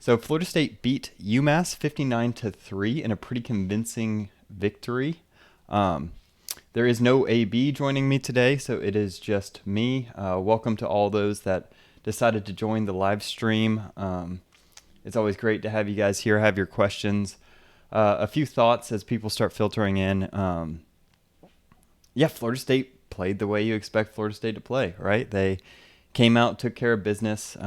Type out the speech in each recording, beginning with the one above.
So Florida State beat UMass 59-3 in a pretty convincing victory. There is no AB joining me today, so it is just me. Welcome to all those that decided to join the live stream. It's always great to have you guys here, have your questions. A few thoughts as people start filtering in. Florida State played the way you expect Florida State to play, right? They came out, took care of business.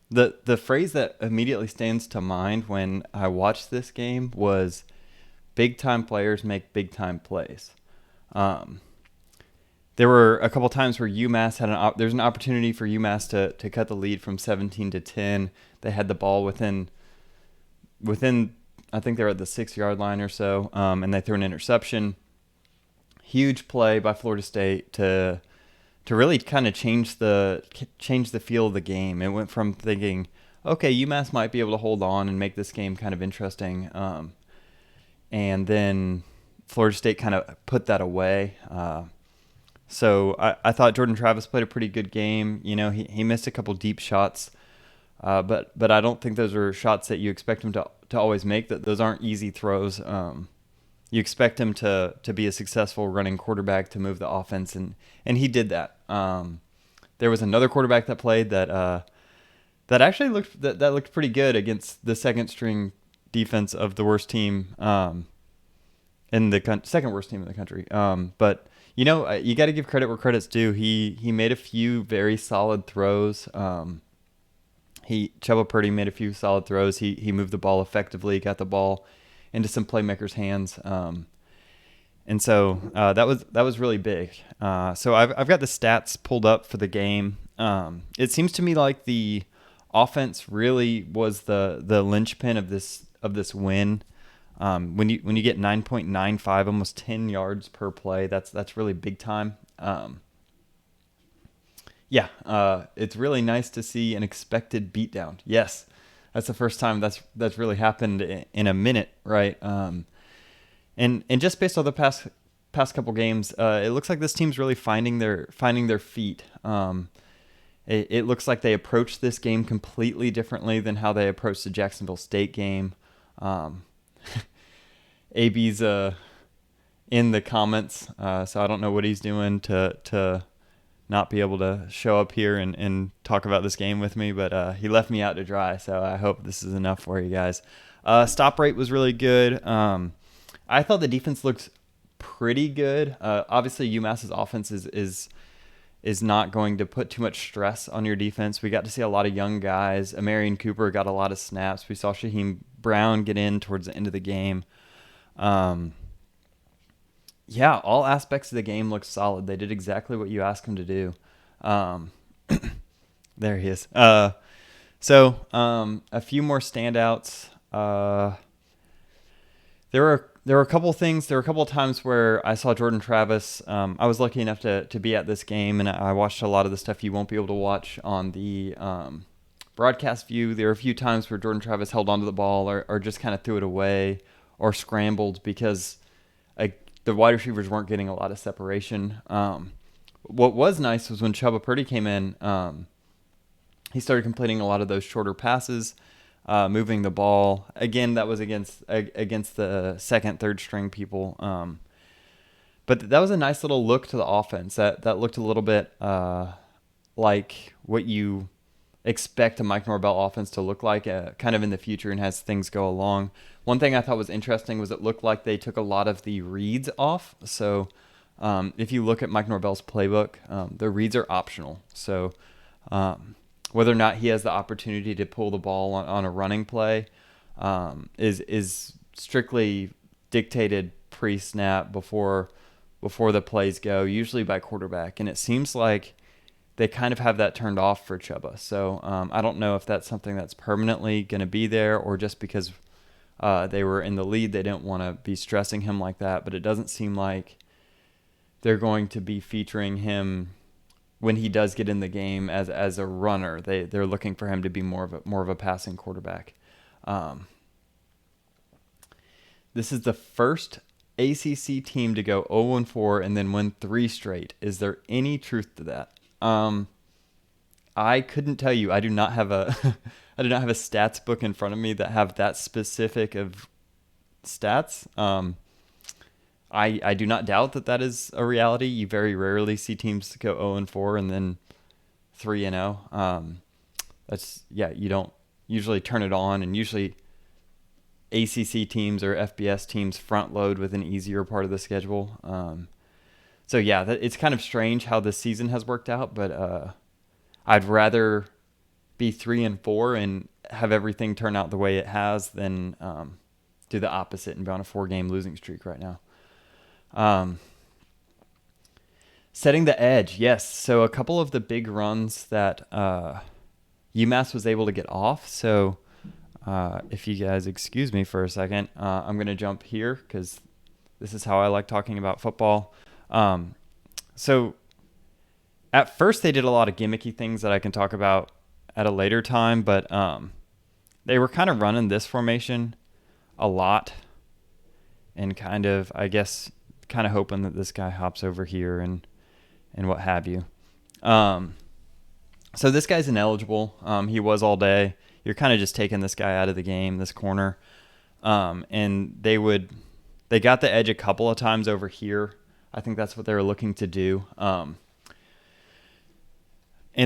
The phrase that immediately stands to mind when I watched this game was big time players make big time plays. There were a couple times where UMass had there's an opportunity for UMass to cut the lead from 17-10. They had the ball within I think they were at the 6-yard line or so, and they threw an interception. Huge play by Florida State to really kind of change the feel of the game. It went from thinking, okay, UMass might be able to hold on and make this game kind of interesting, and then Florida State kind of put that away. So I thought Jordan Travis played a pretty good game. You know, he missed a couple deep shots, but I don't think those are shots that you expect him to always make. That those aren't easy throws. You expect him to be a successful running quarterback, to move the offense, and he did that. There was another quarterback that played that actually looked pretty good against the second string defense of the worst team in the second worst team in the country. But you know, you got to give credit where credit's due. He made a few very solid throws. Chubba Purdy made a few solid throws. He moved the ball effectively, got the ball into some playmakers' hands, and so that was really big. So I've got the stats pulled up for the game. It seems to me like the offense really was the linchpin of this win. When you get 9.95, almost 10 yards per play, that's really big time. It's really nice to see an expected beatdown. Yes, that's the first time that's really happened in a minute, right? And just based on the past couple games, it looks like this team's really finding their feet. It looks like they approached this game completely differently than how they approached the Jacksonville State game. AB's in the comments, so I don't know what he's doing to not be able to show up here and talk about this game with me, but he left me out to dry, so I hope this is enough for you guys. Stop rate was really good. I thought the defense looked pretty good. Obviously, UMass's offense is not going to put too much stress on your defense. We got to see a lot of young guys. Amarian Cooper got a lot of snaps. We saw Shaheem Brown get in towards the end of the game. All aspects of the game looked solid. They did exactly what you asked them to do. There he is. So a few more standouts. There were a couple things. There were a couple of times where I saw Jordan Travis. I was lucky enough to be at this game, and I watched a lot of the stuff you won't be able to watch on the broadcast view. There were a few times where Jordan Travis held onto the ball or just kind of threw it away or scrambled because the wide receivers weren't getting a lot of separation. What was nice was when Chubba Purdy came in, he started completing a lot of those shorter passes, moving the ball. Again, that was against the second, third string people. But that was a nice little look to the offense. That looked a little bit like what you expect a Mike Norvell offense to look like kind of in the future and as things go along. One thing I thought was interesting was it looked like they took a lot of the reads off. So if you look at Mike Norvell's playbook, the reads are optional. So whether or not he has the opportunity to pull the ball on a running play is strictly dictated pre-snap before the plays go, usually by quarterback. And it seems like they kind of have that turned off for Chubba. So I don't know if that's something that's permanently going to be there or just because they were in the lead, they didn't want to be stressing him like that. But it doesn't seem like they're going to be featuring him when he does get in the game as a runner. They're looking for him to be more of a passing quarterback. This is the first ACC team to go 0-4 and then win 3 straight. Is there any truth to that? I couldn't tell you. I do not have I do not have a stats book in front of me that have that specific of stats. I do not doubt that is a reality. You very rarely see teams go 0-4 and then 3-0. You don't usually turn it on, and usually ACC teams or FBS teams front load with an easier part of the schedule. It's kind of strange how this season has worked out, but I'd rather be 3-4 and have everything turn out the way it has than do the opposite and be on a 4-game losing streak right now. Setting the edge, yes. So a couple of the big runs that UMass was able to get off. So if you guys excuse me for a second, I'm going to jump here because this is how I like talking about football. So at first they did a lot of gimmicky things that I can talk about at a later time, but they were kind of running this formation a lot and kind of hoping that this guy hops over here and what have you. So this guy's ineligible. He was all day. You're kind of just taking this guy out of the game, this corner. And they got the edge a couple of times over here. I think that's what they were looking to do. And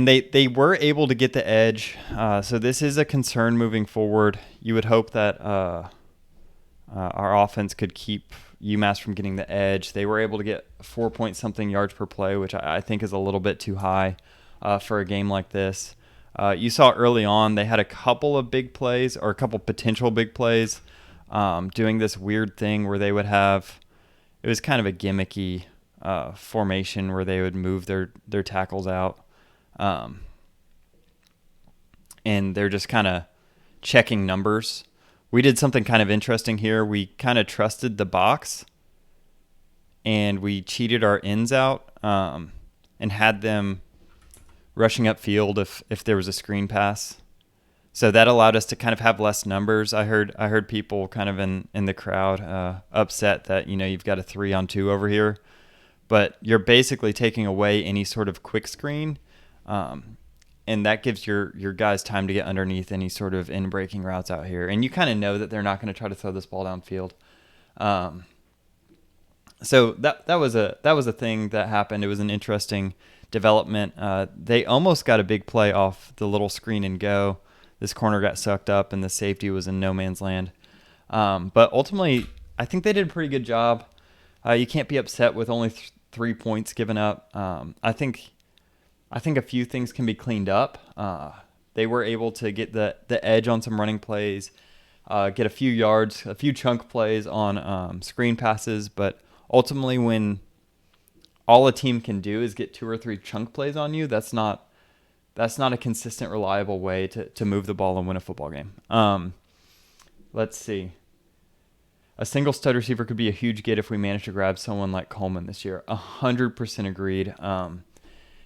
they were able to get the edge. So this is a concern moving forward. You would hope that our offense could keep UMass from getting the edge. They were able to get 4-point-something yards per play, which I think is a little bit too high for a game like this. You saw early on they had a couple of big plays, or a couple potential big plays, doing this weird thing where they would have, it was kind of a gimmicky formation where they would move their tackles out. And they're just kind of checking numbers. We did something kind of interesting here. We kind of trusted the box, and we cheated our ends out and had them rushing upfield if there was a screen pass. So that allowed us to kind of have less numbers. I heard people kind of in the crowd upset that, you've got a 3-on-2 over here, but you're basically taking away any sort of quick screen. And that gives your guys time to get underneath any sort of in-breaking routes out here. And you kind of know that they're not going to try to throw this ball downfield. So that was a thing that happened. It was an interesting development. They almost got a big play off the little screen and go. This corner got sucked up, and the safety was in no man's land. But ultimately, I think they did a pretty good job. You can't be upset with only 3 points given up. I think a few things can be cleaned up. They were able to get the edge on some running plays, get a few yards, a few chunk plays on screen passes. But ultimately, when all a team can do is get 2 or 3 chunk plays on you, that's not a consistent, reliable way to move the ball and win a football game. Let's see. A single stud receiver could be a huge get if we manage to grab someone like Coleman this year. 100% agreed.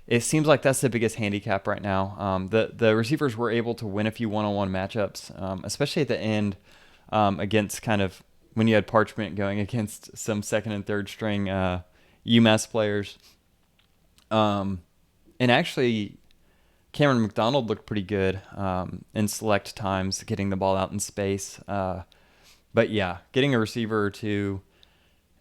It seems like that's the biggest handicap right now. The receivers were able to win a few one-on-one matchups, especially at the end against kind of when you had Parchment going against some second and third string UMass players. And actually, Cameron McDonald looked pretty good in select times, getting the ball out in space. But yeah, getting a receiver or two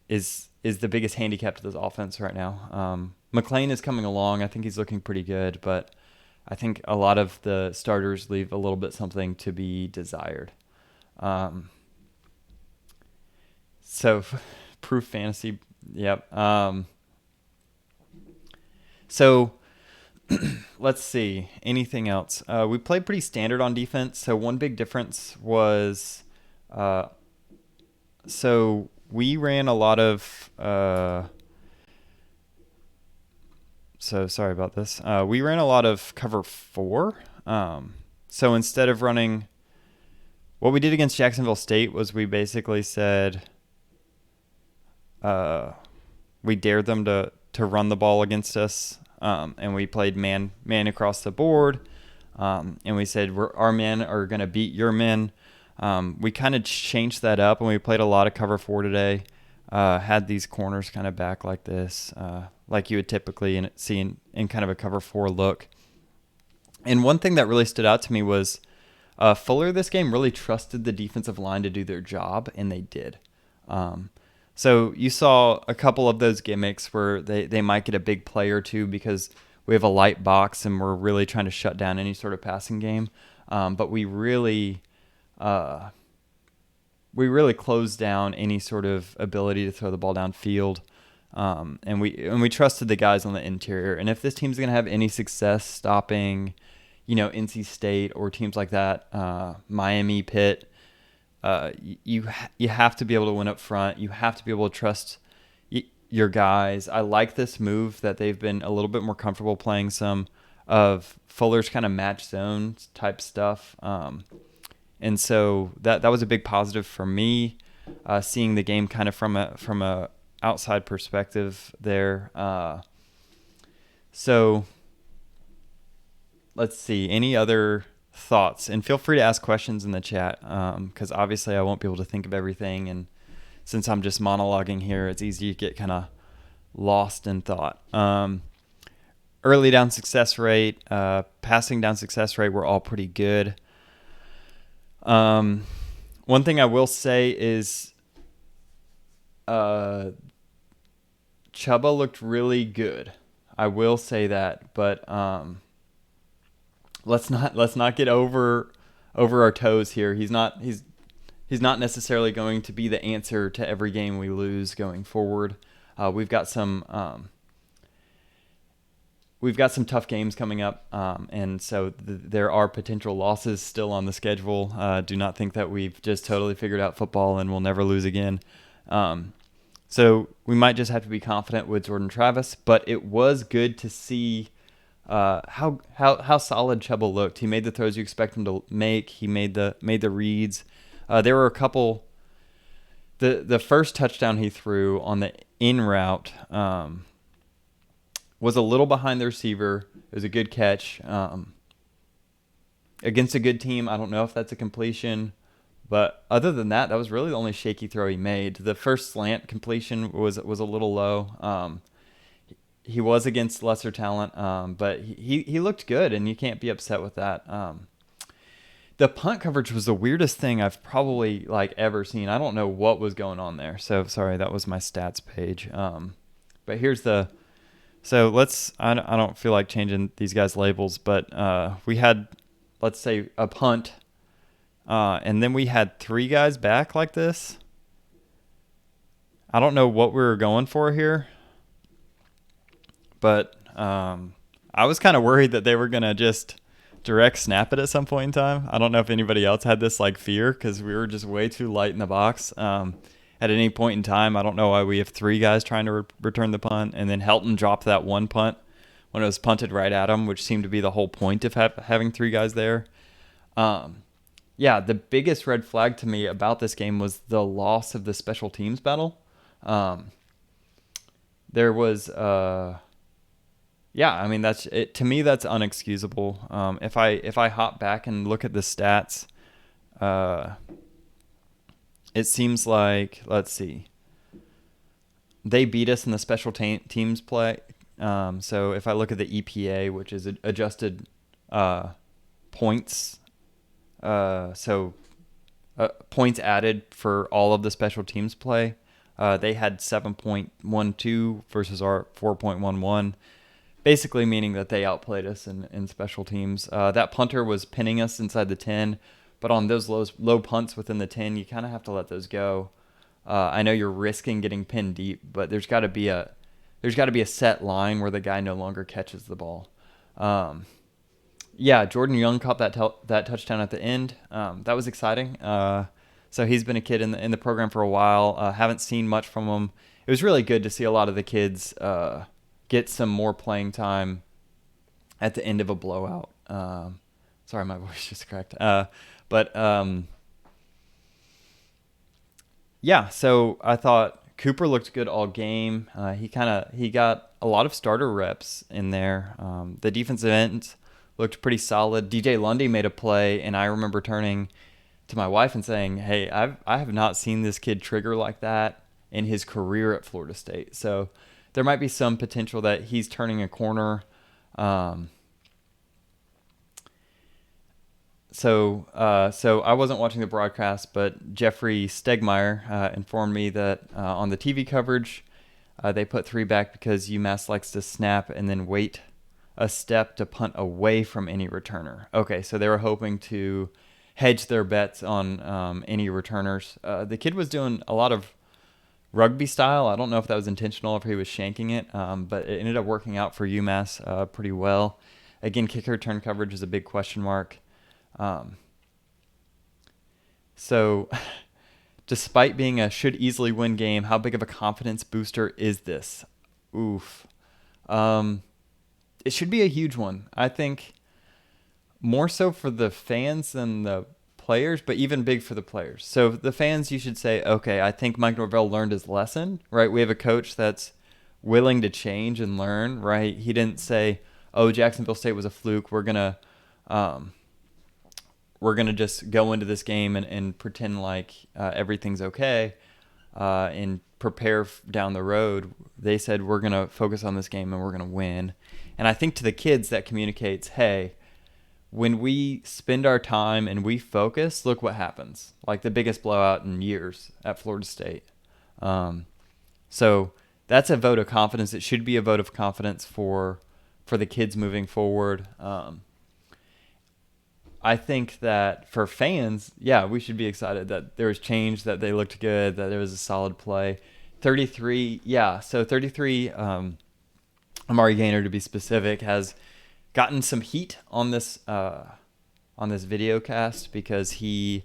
is the biggest handicap to this offense right now. McLean is coming along. I think he's looking pretty good, but I think a lot of the starters leave a little bit something to be desired. So proof fantasy. Yep. So let's see. Anything else? We played pretty standard on defense. So one big difference was, so we ran a lot of, so sorry about this. We ran a lot of cover 4. So instead of running, what we did against Jacksonville State was we basically said, we dared them to run the ball against us. And we played man across the board. And we said, our men are going to beat your men. We kind of changed that up, and we played a lot of cover 4 today. Had these corners kind of back like this, like you would typically see in kind of a cover 4 look. And one thing that really stood out to me was Fuller this game really trusted the defensive line to do their job, and they did. So you saw a couple of those gimmicks where they might get a big play or two because we have a light box and we're really trying to shut down any sort of passing game. But we really closed down any sort of ability to throw the ball downfield. And we trusted the guys on the interior. And if this team's going to have any success stopping, NC State or teams like that, Miami, Pitt, you have to be able to win up front. You have to be able to trust your guys. I like this move that they've been a little bit more comfortable playing some of Fuller's kind of match zone type stuff. And so that was a big positive for me, seeing the game kind of from a outside perspective there. So let's see. Any other thoughts? And feel free to ask questions in the chat, because obviously I won't be able to think of everything. And since I'm just monologuing here, it's easy to get kind of lost in thought. Early down success rate, passing down success rate were all pretty good. One thing I will say is Chubba looked really good. I will say that, but let's not get over our toes here. He's not necessarily going to be the answer to every game we lose going forward. We've got some tough games coming up, and so there are potential losses still on the schedule. Do not think that we've just totally figured out football and we'll never lose again. So we might just have to be confident with Jordan Travis, but it was good to see how solid Chubba looked. He made the throws you expect him to make. He made the reads. There were a couple. The first touchdown he threw on the in route was a little behind the receiver. It was a good catch against a good team. I don't know if that's a completion, but other than that, that was really the only shaky throw he made. The first slant completion was a little low. He was against lesser talent, but he looked good, and you can't be upset with that. The punt coverage was the weirdest thing I've probably ever seen. I don't know what was going on there. So sorry, that was my stats page. But here's the. So I don't feel like changing these guys' labels, but we had, let's say, a punt, and then we had 3 guys back like this. I don't know what we were going for here, but I was kind of worried that they were going to just direct snap it at some point in time. I don't know if anybody else had this fear, because we were just way too light in the box. At any point in time, I don't know why we have 3 guys trying to return the punt, and then Helton dropped that one punt when it was punted right at him, which seemed to be the whole point of having 3 guys there. Yeah, the biggest red flag to me about this game was the loss of the special teams battle. There was, yeah, I mean that's it. To me, that's unexcusable. If I hop back and look at the stats, it seems like, let's see, they beat us in the special teams play. So if I look at the EPA, which is adjusted points, points added for all of the special teams play, they had 7.12 versus our 4.11, basically meaning that they outplayed us in special teams. That punter was pinning us inside the 10. But on those low punts within the 10, you kind of have to let those go. I know you're risking getting pinned deep, but there's got to be a set line where the guy no longer catches the ball. Yeah, Jordan Young caught that touchdown at the end. That was exciting. So he's been a kid in the program for a while. Haven't seen much from him. It was really good to see a lot of the kids get some more playing time at the end of a blowout. Sorry, my voice just cracked. But yeah, so I thought Cooper looked good all game. He got a lot of starter reps in there. The defensive ends looked pretty solid. DJ Lundy made a play, and I remember turning to my wife and saying, "Hey, I have not seen this kid trigger like that in his career at Florida State." So there might be some potential that he's turning a corner. So I wasn't watching the broadcast, but Jeffrey Stegmeyer informed me that on the TV coverage, they put 3 back because UMass likes to snap and then wait a step to punt away from any returner. Okay, so they were hoping to hedge their bets on any returners. The kid was doing a lot of rugby style. I don't know if that was intentional, if he was shanking it, but it ended up working out for UMass pretty well. Again, kick return coverage is a big question mark. So despite being a should easily win game, how big of a confidence booster is this? Oof. It should be a huge one. I think more so for the fans than the players, but even big for the players. So the fans, you should say, okay, I think Mike Norvell learned his lesson, right? We have a coach that's willing to change and learn, right? He didn't say, oh, Jacksonville State was a fluke. We're gonna just go into this game and pretend like everything's okay and prepare down the road. They said, we're going to focus on this game and we're going to win. And I think to the kids that communicates, hey, when we spend our time and we focus, look what happens. Like the biggest blowout in years at Florida State. So that's a vote of confidence. It should be a vote of confidence for the kids moving forward. I think that for fans, yeah, we should be excited that there was change, that they looked good, that there was a solid play. 33, yeah. So 33, Amari Gaynor, to be specific, has gotten some heat on this Videocast because he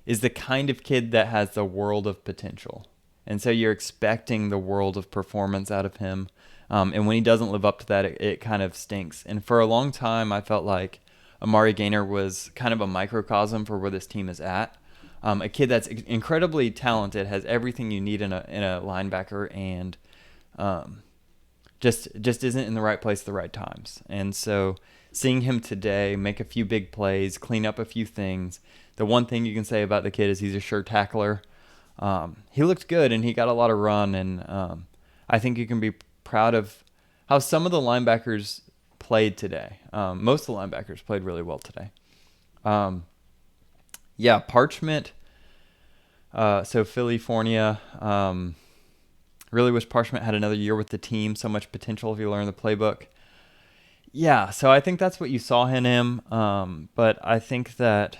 is the kind of kid that has the world of potential. And so you're expecting the world of performance out of him. And when he doesn't live up to that, it kind of stinks. And for a long time, I felt like Amari Gaynor was kind of a microcosm for where this team is at. A kid that's incredibly talented, has everything you need in a linebacker, and just isn't in the right place at the right times. And so seeing him today make a few big plays, clean up a few things. The one thing you can say about the kid is he's a sure tackler. He looked good and he got a lot of run, and I think you can be proud of how some of the linebackers played today. Most of the linebackers played really well today. Yeah, Parchment. So California. Really wish Parchment had another year with the team. So much potential if you learn the playbook. Yeah, so I think that's what you saw in him. But I think that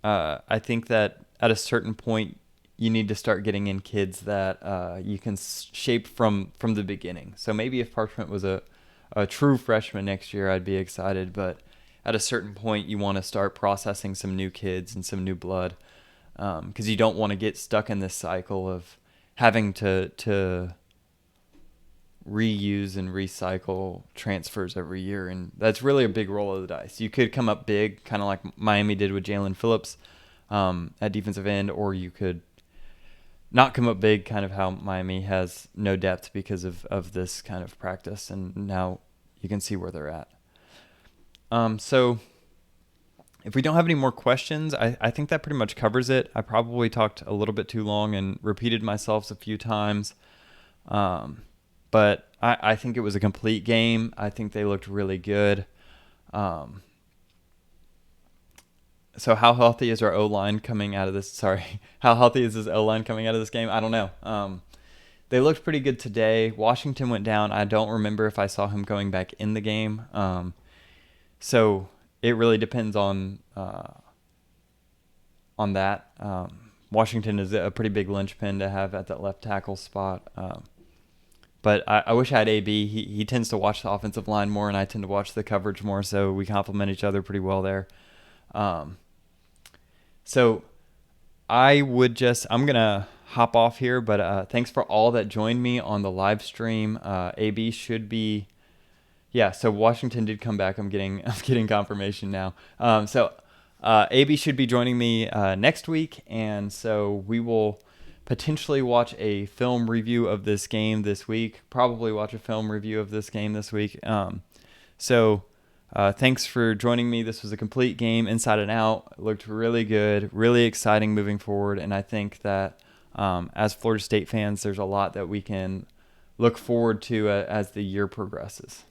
at a certain point you need to start getting in kids that you can shape from the beginning. So maybe if Parchment was a true freshman next year, I'd be excited. But at a certain point, you want to start processing some new kids and some new blood, because you don't want to get stuck in this cycle of having to reuse and recycle transfers every year. And that's really a big roll of the dice. You could come up big, kind of like Miami did with Jalen Phillips at defensive end, or you could not come up big, kind of how Miami has no depth because of this kind of practice, and now you can see where they're at. So if we don't have any more questions, I think that pretty much covers it. I probably talked a little bit too long and repeated myself a few times, but I think it was a complete game. I think they looked really good. So how healthy is our O-line coming out of this? Sorry. How healthy is this O-line coming out of this game? I don't know. They looked pretty good today. Washington went down. I don't remember if I saw him going back in the game. So it really depends on that. Washington is a pretty big linchpin to have at that left tackle spot. But I wish I had AB. He tends to watch the offensive line more, and I tend to watch the coverage more, so we complement each other pretty well there. So I'm going to hop off here, but thanks for all that joined me on the live stream. AB should be, yeah, so Washington did come back. I'm getting confirmation now. So AB should be joining me next week, and so we will potentially watch a film review of this game this week. Probably watch a film review of this game this week. Thanks for joining me. This was a complete game, inside and out. It looked really good, really exciting moving forward. And I think that as Florida State fans, there's a lot that we can look forward to as the year progresses.